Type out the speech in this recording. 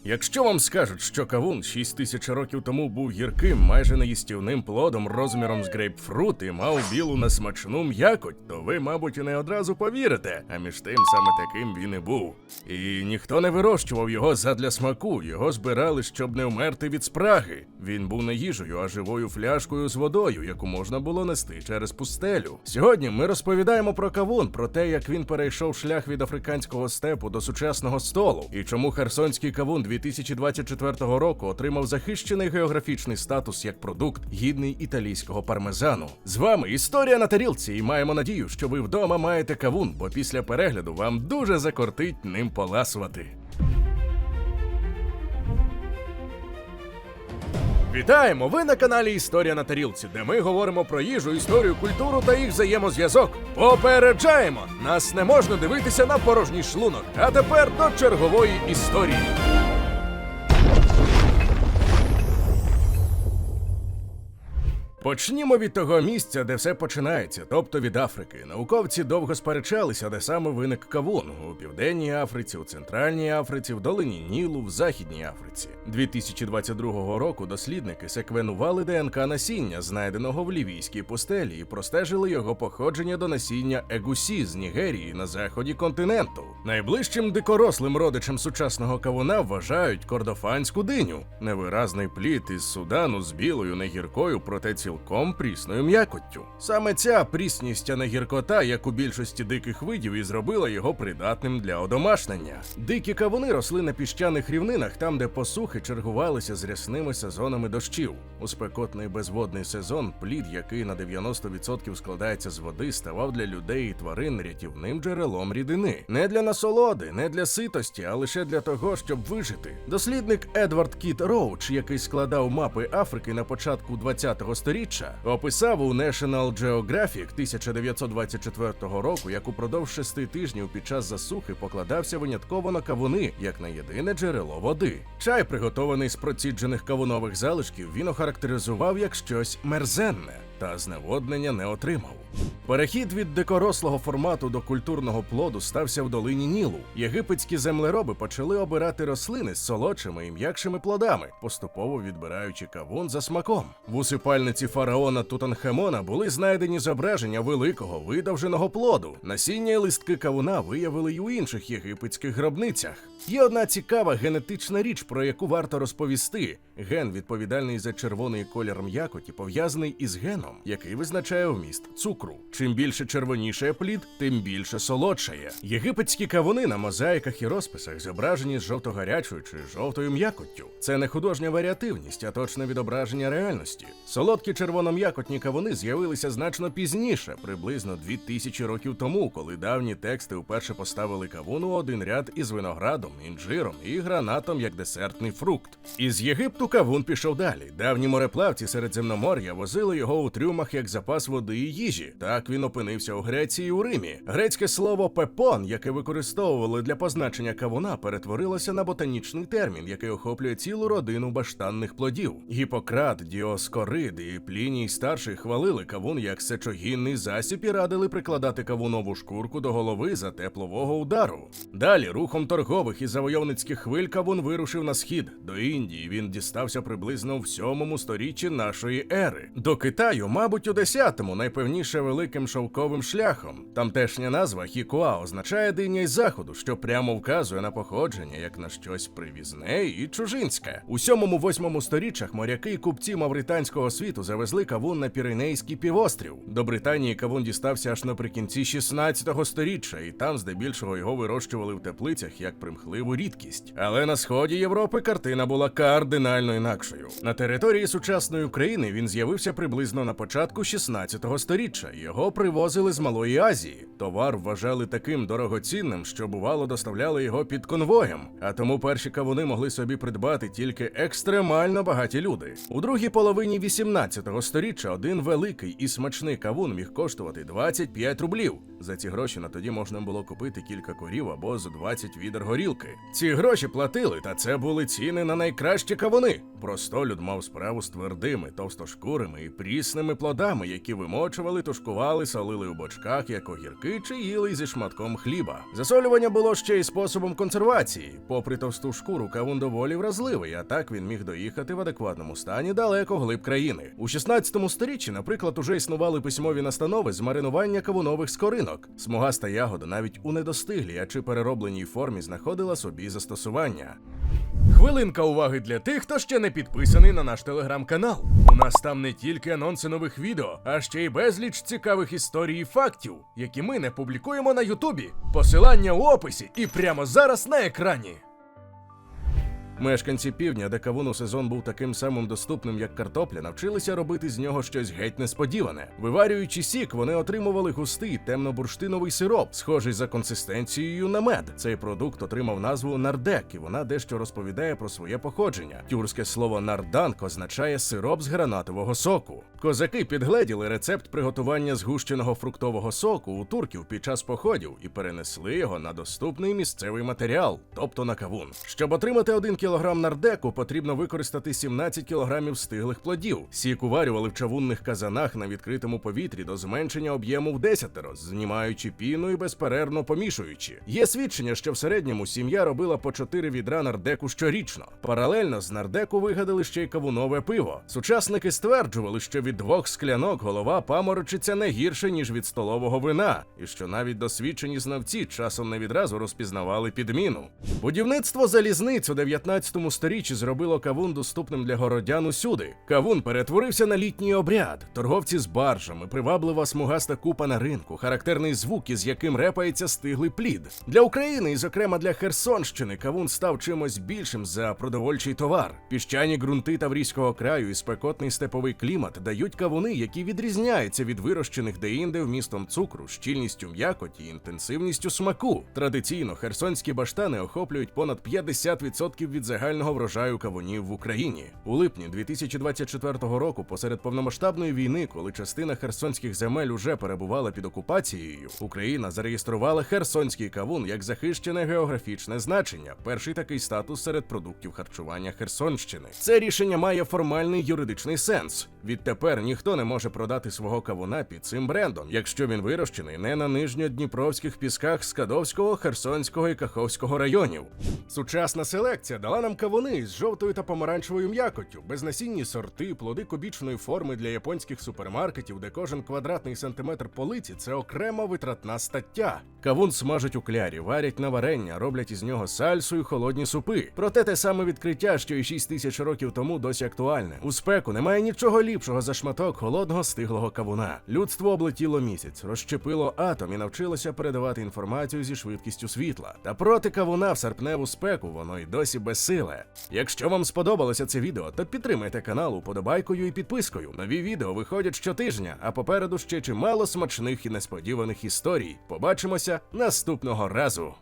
Якщо вам скажуть, що кавун 6000 років тому був гірким, майже неїстівним плодом розміром з грейпфрут і мав білу несмачну м'якоть, то ви, мабуть, і не одразу повірите, а між тим саме таким він і був. І ніхто не вирощував його задля смаку, його збирали, щоб не вмерти від спраги. Він був не їжею, а живою фляшкою з водою, яку можна було нести через пустелю. Сьогодні ми розповідаємо про кавун, про те, як він перейшов шлях від африканського степу до сучасного столу, і чому херсонський кавун 2024 року отримав захищений географічний статус як продукт, гідний італійського пармезану. З вами Історія на тарілці, і маємо надію, що ви вдома маєте кавун, бо після перегляду вам дуже закортить ним поласувати. Вітаємо! Ви на каналі Історія на тарілці, де ми говоримо про їжу, історію, культуру та їх взаємозв'язок. Попереджаємо! Нас не можна дивитися на порожній шлунок. А тепер до чергової історії. Почнімо від того місця, де все починається, тобто від Африки. Науковці довго сперечалися, де саме виник кавун – у Південній Африці, у Центральній Африці, в долині Нілу, в Західній Африці. 2022 року дослідники секвенували ДНК насіння, знайденого в лівійській пустелі, і простежили його походження до насіння егусі з Нігерії на заході континенту. Найближчим дикорослим родичем сучасного кавуна вважають кордофанську диню – невиразний плід із Судану з білою, негіркою, проте цілком прісною м'якоттю. Саме ця прісність, а не гіркота, як у більшості диких видів, і зробила його придатним для одомашнення. Дикі кавуни росли на піщаних рівнинах, там, де посухи чергувалися з рясними сезонами дощів. У спекотний безводний сезон плід, який на 90% складається з води, ставав для людей і тварин рятівним джерелом рідини. Не для насолоди, не для ситості, а лише для того, щоб вижити. Дослідник Едвард Кіт Роуч, який складав мапи Африки на початку 20-го сторіччя, описав у National Geographic 1924 року, як упродовж 6 тижнів під час засухи покладався винятково на кавуни, як на єдине джерело води. Чай, приготований з проціджених кавунових залишків, він охарактеризував як щось мерзенне, та зневоднення не отримав. Перехід від дикорослого формату до культурного плоду стався в долині Нілу. Єгипетські землероби почали обирати рослини з солодшими і м'якшими плодами, поступово відбираючи кавун за смаком. В усипальниці фараона Тутанхамона були знайдені зображення великого видовженого плоду. Насіння і листки кавуна виявили й у інших єгипетських гробницях. Є одна цікава генетична річ, про яку варто розповісти. Ген, відповідальний за червоний колір м'якоті, пов'язаний із геном, який визначає вміст цукру. Чим більше червонішає плід, тим більше солодшає. Єгипетські кавуни на мозаїках і розписах зображені з жовто-гарячою чи жовтою м'якоттю. Це не художня варіативність, а точне відображення реальності. Солодкі червоном'якотні кавуни з'явилися значно пізніше, приблизно 2000 років тому, коли давні тексти вперше поставили кавун у один ряд із виноградом, інжиром і гранатом як десертний фрукт. Із Єгипту кавун пішов далі. Давні мореплавці Середземномор'я возили його у трюмах як запас води і їжі. Так він опинився у Греції і у Римі. Грецьке слово «пепон», яке використовували для позначення кавуна, перетворилося на ботанічний термін, який охоплює цілу родину баштанних плодів. Гіппократ, Діоскорид і Пліній старший хвалили кавун як сечогінний засіб і радили прикладати кавунову шкурку до голови за теплового удару. Далі рухом торгових і завойовницьких хвиль кавун вирушив на схід. До Індії він дістався приблизно в 7 сторіччі нашої ери. До Китаю, мабуть, у 10-му, найпевніше великим шовковим шляхом. Тамтешня назва Хікуа означає диня із заходу, що прямо вказує на походження як на щось привізне і чужинське. У 7-8 сторіччях моряки і купці мавританського світу завезли кавун на Піренейський півострів. До Британії кавун дістався аж наприкінці 16-го сторіччя, і там здебільшого його вирощували в теплицях як примхливу рідкість. Але на сході Європи картина була кардинально інакшою. На території сучасної України він з'явився приблизно на початку 16-го сторіччя. Його привозили з Малої Азії. Товар вважали таким дорогоцінним, що бувало доставляли його під конвоєм, а тому перші кавуни могли собі придбати тільки екстремально багаті люди. У другій половині 18-го сторіччя один великий і смачний кавун міг коштувати 25 рублів. За ці гроші на тоді можна було купити кілька корів або за 20 відер горілки. Ці гроші платили, та це були ціни на найкращі кавуни. Простолюд мав справу з твердими, товстошкурими і прісними смачними плодами, які вимочували, тушкували, солили у бочках, як огірки, чи їли зі шматком хліба. Засолювання було ще й способом консервації. Попри товсту шкуру, кавун доволі вразливий, а так він міг доїхати в адекватному стані далеко вглиб країни. У 16 сторіччі, наприклад, уже існували письмові настанови з маринування кавунових скоринок. Смугаста ягода навіть у недостиглій, а чи переробленій формі знаходила собі застосування. Хвилинка уваги для тих, хто ще не підписаний на наш телеграм-канал. У нас там не тільки анонси нових відео, а ще й безліч цікавих історій і фактів, які ми не публікуємо на Ютубі. Посилання у описі і прямо зараз на екрані. Мешканці півдня, де кавун у сезон був таким самим доступним, як картопля, навчилися робити з нього щось геть несподіване. Виварюючи сік, вони отримували густий темно-бурштиновий сироп, схожий за консистенцією на мед. Цей продукт отримав назву нардек, і вона дещо розповідає про своє походження. Тюркське слово нарданк означає сироп з гранатового соку. Козаки підгледіли рецепт приготування згущеного фруктового соку у турків під час походів і перенесли його на доступний місцевий матеріал, тобто на кавун. Щоб отримати 1 кілограм нардеку, потрібно використати 17 кілограмів стиглих плодів. Сік уварювали в чавунних казанах на відкритому повітрі до зменшення об'єму в 10-ро, знімаючи піну і безперервно помішуючи. Є свідчення, що в середньому сім'я робила по 4 відра нардеку щорічно. Паралельно з нардеку вигадали ще й кавунове пиво. Сучасники стверджували, що від 2 склянок голова паморочиться не гірше, ніж від столового вина, і що навіть досвідчені знавці часом не відразу розпізнавали підміну. Будівництво залізниць у 19 сторіччі зробило кавун доступним для городян усюди. Кавун перетворився на літній обряд. Торговці з баржами, приваблива смугаста купа на ринку, характерний звук, із яким репається стиглий плід. Для України, і зокрема для Херсонщини, кавун став чимось більшим за продовольчий товар. Піщані ґрунти Таврійського краю і спекотний степовий клімат дають кавуни, які відрізняються від вирощених деінде вмістом цукру, щільністю м'якоті і інтенсивністю смаку. Традиційно херсонські баштани охоплюють понад 50% від загального врожаю кавунів в Україні. У липні 2024 року, посеред повномасштабної війни, коли частина херсонських земель уже перебувала під окупацією, Україна зареєструвала херсонський кавун як захищене географічне значення, перший такий статус серед продуктів харчування Херсонщини. Це рішення має формальний юридичний сенс. Відтепер ніхто не може продати свого кавуна під цим брендом, якщо він вирощений не на нижньодніпровських пісках Скадовського, Херсонського і Каховського районів. Сучасна селекція дала нам кавуни з жовтою та помаранчевою м'якоттю, безнасінні сорти, плоди кубічної форми для японських супермаркетів, де кожен квадратний сантиметр полиці – це окрема витратна стаття. Кавун смажать у клярі, варять на варення, роблять із нього сальсу і холодні супи. Проте те саме відкриття, що і 6 тисяч років тому, досі актуальне. У спеку немає нічого ліпшого за шматок холодного стиглого кавуна. Людство облетіло місяць, розщепило атом і навчилося передавати інформацію зі швидкістю світла. Та проти кавуна в серпневу спеку воно й досі безсиле. Якщо вам сподобалося це відео, то підтримайте канал уподобайкою і підпискою. Нові відео виходять щотижня, а попереду ще чимало смачних і несподіваних історій. Побачимося наступного разу!